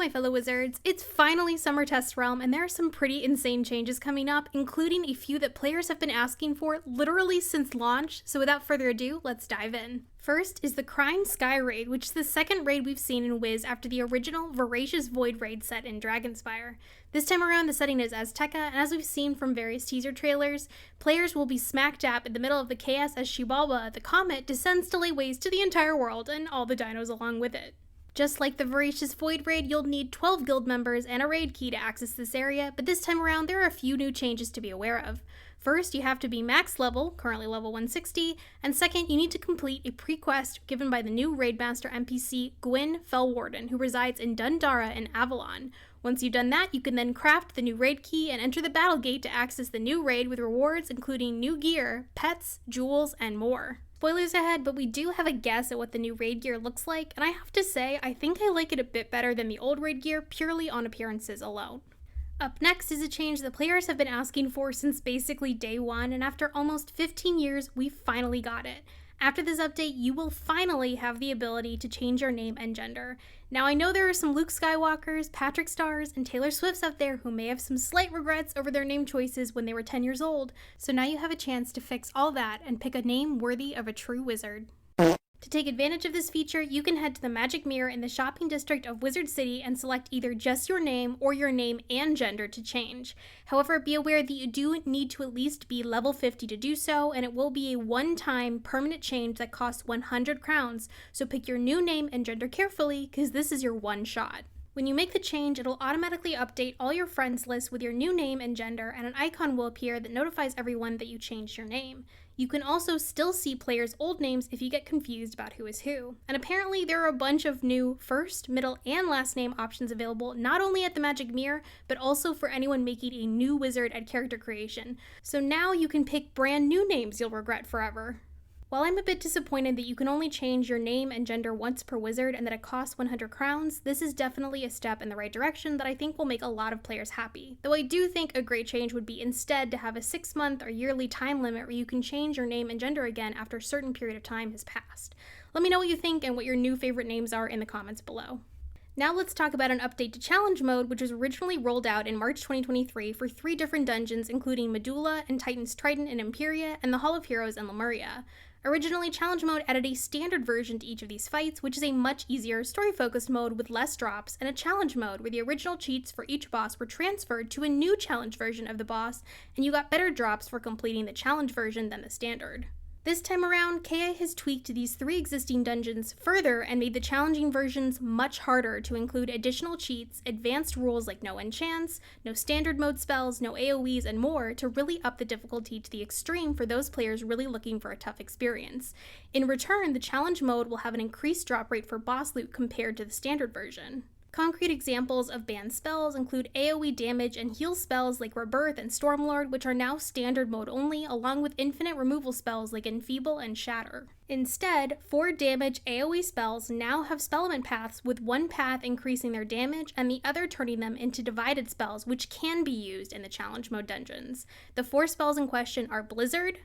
my fellow wizards, it's finally Summer Test Realm, and there are some pretty insane changes coming up, including a few that players have been asking for literally since launch, so without further ado, let's dive in. First is the cryingsky raid, which is the second raid we've seen in Wiz after the original Voracious Void raid set in Dragonspire. This time around, the setting is Azteca, and as we've seen from various teaser trailers, players will be smack dab in the middle of the chaos as Xibalba, the comet, descends to lay waste to the entire world and all the dinos along with it. Just like the Voracious Void raid, you'll need 12 guild members and a raid key to access this area, but this time around there are a few new changes to be aware of. First, you have to be max level, currently level 160, and second, you need to complete a pre-quest given by the new Raidmaster NPC Gwyn Fellwarden, who resides in Dundara in Avalon. Once you've done that, you can then craft the new raid key and enter the battle gate to access the new raid with rewards including new gear, pets, jewels, and more. Spoilers ahead, but we do have a guess at what the new raid gear looks like, and I have to say, I think I like it a bit better than the old raid gear purely on appearances alone. Up next is a change that players have been asking for since basically day one, and after almost 15 years, we finally got it. After this update, you will finally have the ability to change your name and gender. Now, I know there are some Luke Skywalkers, Patrick Stars, and Taylor Swifts out there who may have some slight regrets over their name choices when they were 10 years old, so now you have a chance to fix all that and pick a name worthy of a true wizard. To take advantage of this feature, you can head to the Magic Mirror in the shopping district of Wizard City and select either just your name or your name and gender to change. However, be aware that you do need to at least be level 50 to do so, and it will be a one-time permanent change that costs 100 crowns, so pick your new name and gender carefully, because this is your one shot. When you make the change, it'll automatically update all your friends list with your new name and gender, and an icon will appear that notifies everyone that you changed your name. You can also still see players' old names if you get confused about who is who. And apparently there are a bunch of new first, middle, and last name options available not only at the Magic Mirror, but also for anyone making a new wizard at character creation. So now you can pick brand new names you'll regret forever. While I'm a bit disappointed that you can only change your name and gender once per wizard and that it costs 100 crowns, this is definitely a step in the right direction that I think will make a lot of players happy. Though I do think a great change would be instead to have a 6-month or yearly time limit where you can change your name and gender again after a certain period of time has passed. Let me know what you think and what your new favorite names are in the comments below. Now let's talk about an update to Challenge Mode, which was originally rolled out in March 2023 for 3 different dungeons, including Medulla and Titan's Trident in Imperia and the Hall of Heroes in Lemuria. Originally, Challenge Mode added a standard version to each of these fights, which is a much easier, story-focused mode with less drops, and a challenge mode where the original cheats for each boss were transferred to a new challenge version of the boss, and you got better drops for completing the challenge version than the standard. This time around, KI has tweaked these 3 existing dungeons further and made the challenging versions much harder to include additional cheats, advanced rules like no enchants, no standard mode spells, no AoEs, and more to really up the difficulty to the extreme for those players really looking for a tough experience. In return, the challenge mode will have an increased drop rate for boss loot compared to the standard version. Concrete examples of banned spells include AoE damage and heal spells like Rebirth and Stormlord, which are now standard mode only, along with infinite removal spells like Enfeeble and Shatter. Instead, 4 damage AoE spells now have Spellement Paths, with one path increasing their damage and the other turning them into divided spells, which can be used in the challenge mode dungeons. The 4 spells in question are Blizzard,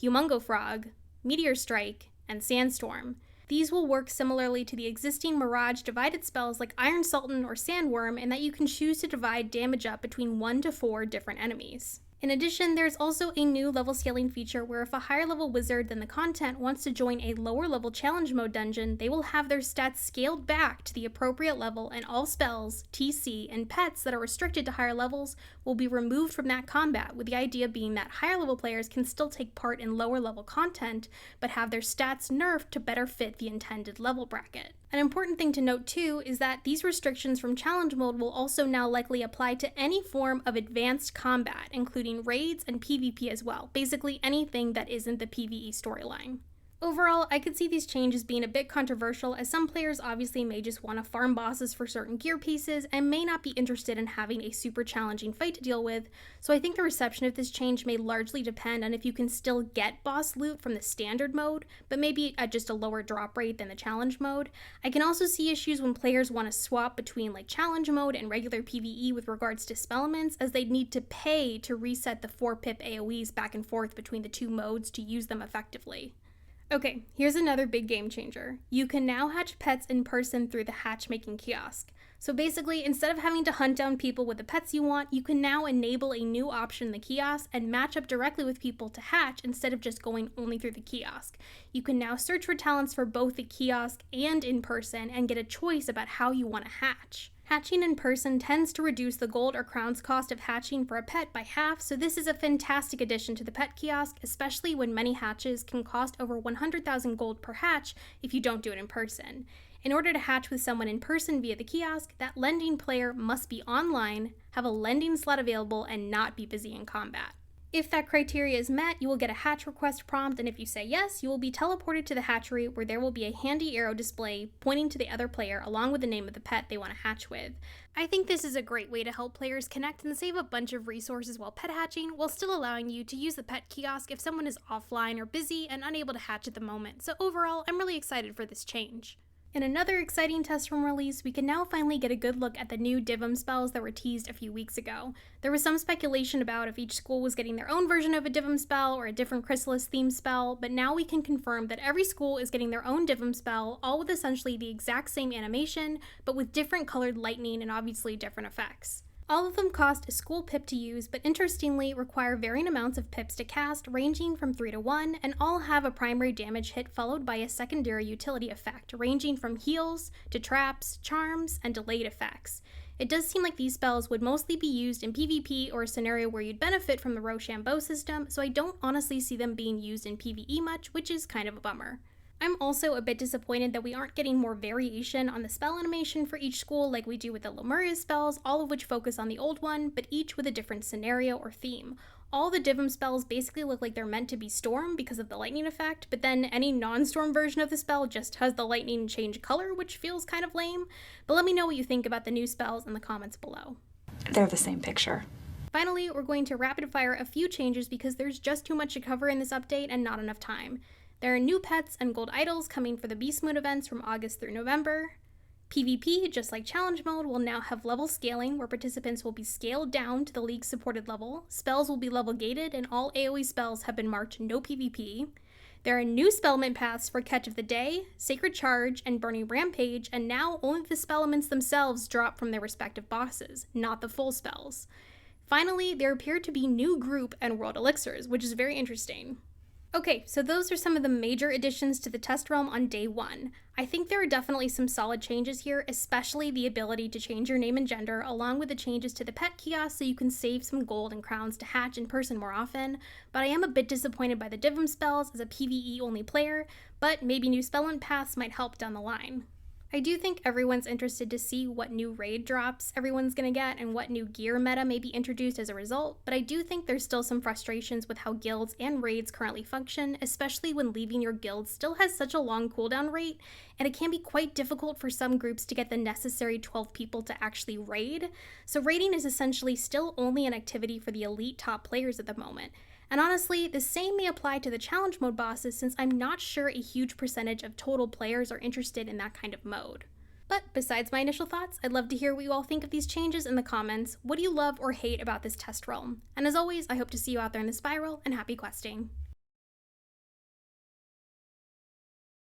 Humongo Frog, Meteor Strike, and Sandstorm. These will work similarly to the existing Mirage divided spells like Iron Sultan or Sandworm, in that you can choose to divide damage up between 1 to 4 different enemies. In addition, there's also a new level scaling feature where if a higher level wizard than the content wants to join a lower level challenge mode dungeon, they will have their stats scaled back to the appropriate level, and all spells, TC, and pets that are restricted to higher levels will be removed from that combat, with the idea being that higher level players can still take part in lower level content, but have their stats nerfed to better fit the intended level bracket. An important thing to note too is that these restrictions from challenge mode will also now likely apply to any form of advanced combat, including raids and PvP as well, basically anything that isn't the PvE storyline. Overall, I could see these changes being a bit controversial, as some players obviously may just want to farm bosses for certain gear pieces and may not be interested in having a super challenging fight to deal with, so I think the reception of this change may largely depend on if you can still get boss loot from the standard mode, but maybe at just a lower drop rate than the challenge mode. I can also see issues when players want to swap between like challenge mode and regular PvE with regards to spellements, as they'd need to pay to reset the 4 pip AoEs back and forth between the 2 modes to use them effectively. Okay, here's another big game changer. You can now hatch pets in person through the hatchmaking kiosk. So basically, instead of having to hunt down people with the pets you want, you can now enable a new option in the kiosk and match up directly with people to hatch instead of just going only through the kiosk. You can now search for talents for both the kiosk and in person and get a choice about how you want to hatch. Hatching in person tends to reduce the gold or crowns cost of hatching for a pet by half, so this is a fantastic addition to the pet kiosk, especially when many hatches can cost over 100,000 gold per hatch if you don't do it in person. In order to hatch with someone in person via the kiosk, that lending player must be online, have a lending slot available, and not be busy in combat. If that criteria is met, you will get a hatch request prompt, and if you say yes, you will be teleported to the hatchery where there will be a handy arrow display pointing to the other player along with the name of the pet they want to hatch with. I think this is a great way to help players connect and save a bunch of resources while pet hatching, while still allowing you to use the pet kiosk if someone is offline or busy and unable to hatch at the moment. So overall, I'm really excited for this change. In another exciting test room release, we can now finally get a good look at the new Dyvim spells that were teased a few weeks ago. There was some speculation about if each school was getting their own version of a Dyvim spell or a different chrysalis themed spell, but now we can confirm that every school is getting their own Dyvim spell, all with essentially the exact same animation, but with different colored lightning and obviously different effects. All of them cost a school pip to use, but interestingly require varying amounts of pips to cast, ranging from 3 to 1, and all have a primary damage hit followed by a secondary utility effect, ranging from heals to traps, charms, and delayed effects. It does seem like these spells would mostly be used in PvP or a scenario where you'd benefit from the Rochambeau system, so I don't honestly see them being used in PvE much, which is kind of a bummer. I'm also a bit disappointed that we aren't getting more variation on the spell animation for each school like we do with the Lemuria spells, all of which focus on the old one, but each with a different scenario or theme. All the Dyvim spells basically look like they're meant to be storm because of the lightning effect, but then any non-storm version of the spell just has the lightning change color, which feels kind of lame. But let me know what you think about the new spells in the comments below. They're the same picture. Finally, we're going to rapid fire a few changes because there's just too much to cover in this update and not enough time. There are new pets and gold idols coming for the Beastmoon events from August through November. PvP, just like challenge mode, will now have level scaling where participants will be scaled down to the league's supported level. Spells will be level gated and all AoE spells have been marked no PvP. There are new Spellement Paths for Catch of the Day, Sacred Charge, and Burning Rampage, and now only the spellements themselves drop from their respective bosses, not the full spells. Finally, there appear to be new group and world elixirs, which is very interesting. Okay, so those are some of the major additions to the test realm on day 1. I think there are definitely some solid changes here, especially the ability to change your name and gender, along with the changes to the pet kiosk so you can save some gold and crowns to hatch in person more often, but I am a bit disappointed by the Dyvim spells as a PvE only player, but maybe new Spellement Paths might help down the line. I do think everyone's interested to see what new raid drops everyone's gonna get and what new gear meta may be introduced as a result, but I do think there's still some frustrations with how guilds and raids currently function, especially when leaving your guild still has such a long cooldown rate, and it can be quite difficult for some groups to get the necessary 12 people to actually raid. So raiding is essentially still only an activity for the elite top players at the moment. And honestly, the same may apply to the challenge mode bosses since I'm not sure a huge percentage of total players are interested in that kind of mode. But besides my initial thoughts, I'd love to hear what you all think of these changes in the comments. What do you love or hate about this test realm? And as always, I hope to see you out there in the spiral, and happy questing.